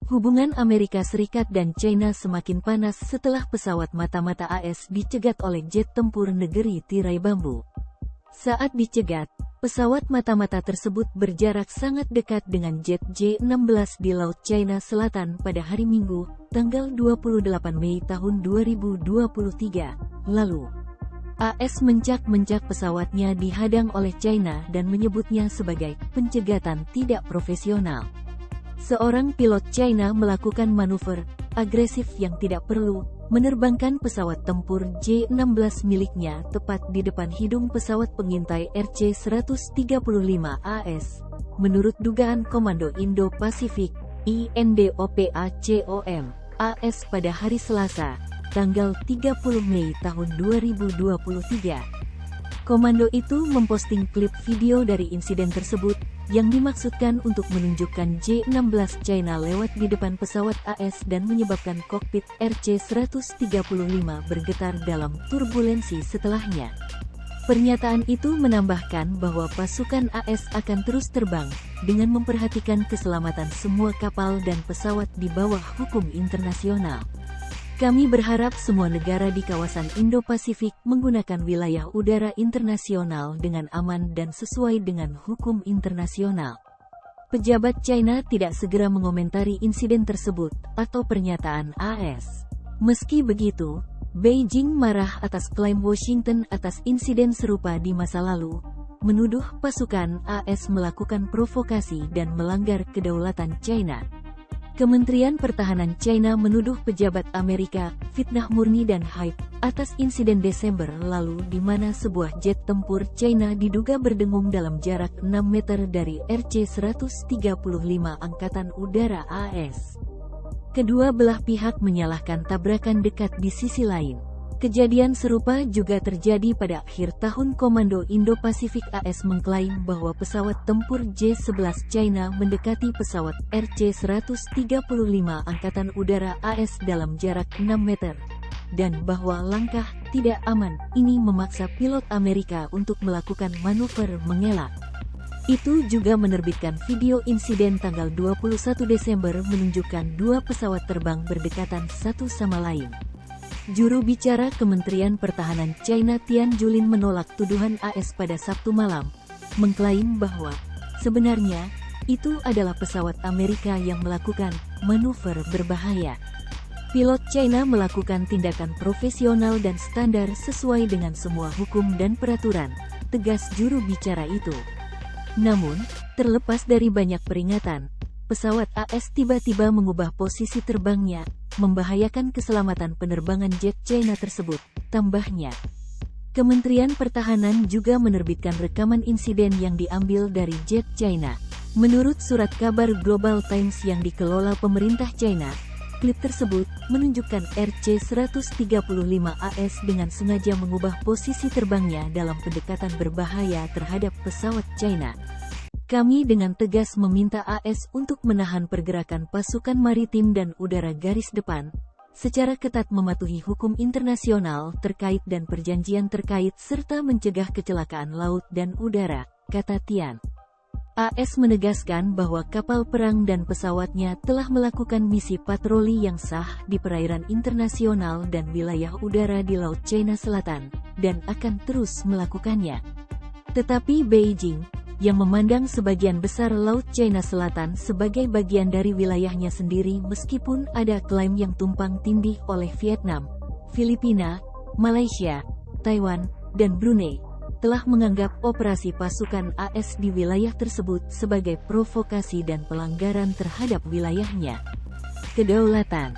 Hubungan Amerika Serikat dan China semakin panas setelah pesawat mata-mata AS dicegat oleh jet tempur negeri tirai bambu. Saat dicegat, pesawat mata-mata tersebut berjarak sangat dekat dengan jet J-16 di Laut China Selatan pada hari Minggu, tanggal 28 Mei tahun 2023, lalu. AS mencak-mencak pesawatnya dihadang oleh China dan menyebutnya sebagai pencegatan tidak profesional. Seorang pilot China melakukan manuver agresif yang tidak perlu, menerbangkan pesawat tempur J-16 miliknya tepat di depan hidung pesawat pengintai RC-135AS. Menurut dugaan Komando Indo-Pasifik, INDOPACOM, AS pada hari Selasa, tanggal 30 Mei tahun 2023. Komando itu memposting klip video dari insiden tersebut, yang dimaksudkan untuk menunjukkan J-16 China lewat di depan pesawat AS dan menyebabkan kokpit RC-135 bergetar dalam turbulensi setelahnya. Pernyataan itu menambahkan bahwa pasukan AS akan terus terbang, dengan memperhatikan keselamatan semua kapal dan pesawat di bawah hukum internasional. Kami berharap semua negara di kawasan Indo-Pasifik menggunakan wilayah udara internasional dengan aman dan sesuai dengan hukum internasional. Pejabat China tidak segera mengomentari insiden tersebut atau pernyataan AS. Meski begitu, Beijing marah atas klaim Washington atas insiden serupa di masa lalu, menuduh pasukan AS melakukan provokasi dan melanggar kedaulatan China. Kementerian Pertahanan China menuduh pejabat Amerika fitnah murni dan hype atas insiden Desember lalu di mana sebuah jet tempur China diduga berdengung dalam jarak 6 meter dari RC-135 Angkatan Udara AS. Kedua belah pihak menyalahkan tabrakan dekat di sisi lain. Kejadian serupa juga terjadi pada akhir tahun. Komando Indo-Pasifik AS mengklaim bahwa pesawat tempur J-11 China mendekati pesawat RC-135 Angkatan Udara AS dalam jarak 6 meter, dan bahwa langkah tidak aman ini memaksa pilot Amerika untuk melakukan manuver mengelak. Itu juga menerbitkan video insiden tanggal 21 Desember menunjukkan dua pesawat terbang berdekatan satu sama lain. Juru bicara Kementerian Pertahanan China Tian Julin menolak tuduhan AS pada Sabtu malam, mengklaim bahwa sebenarnya itu adalah pesawat Amerika yang melakukan manuver berbahaya. Pilot China melakukan tindakan profesional dan standar sesuai dengan semua hukum dan peraturan, tegas juru bicara itu. Namun, terlepas dari banyak peringatan, pesawat AS tiba-tiba mengubah posisi terbangnya, membahayakan keselamatan penerbangan jet China tersebut, tambahnya. Kementerian Pertahanan juga menerbitkan rekaman insiden yang diambil dari jet China. Menurut surat kabar Global Times yang dikelola pemerintah China, klip tersebut menunjukkan RC-135AS dengan sengaja mengubah posisi terbangnya dalam pendekatan berbahaya terhadap pesawat China. Kami dengan tegas meminta AS untuk menahan pergerakan pasukan maritim dan udara garis depan, secara ketat mematuhi hukum internasional terkait dan perjanjian terkait serta mencegah kecelakaan laut dan udara, kata Tian. AS menegaskan bahwa kapal perang dan pesawatnya telah melakukan misi patroli yang sah di perairan internasional dan wilayah udara di Laut China Selatan, dan akan terus melakukannya. Tetapi Beijing, yang memandang sebagian besar Laut China Selatan sebagai bagian dari wilayahnya sendiri meskipun ada klaim yang tumpang tindih oleh Vietnam, Filipina, Malaysia, Taiwan, dan Brunei, telah menganggap operasi pasukan AS di wilayah tersebut sebagai provokasi dan pelanggaran terhadap wilayahnya. Kedaulatan.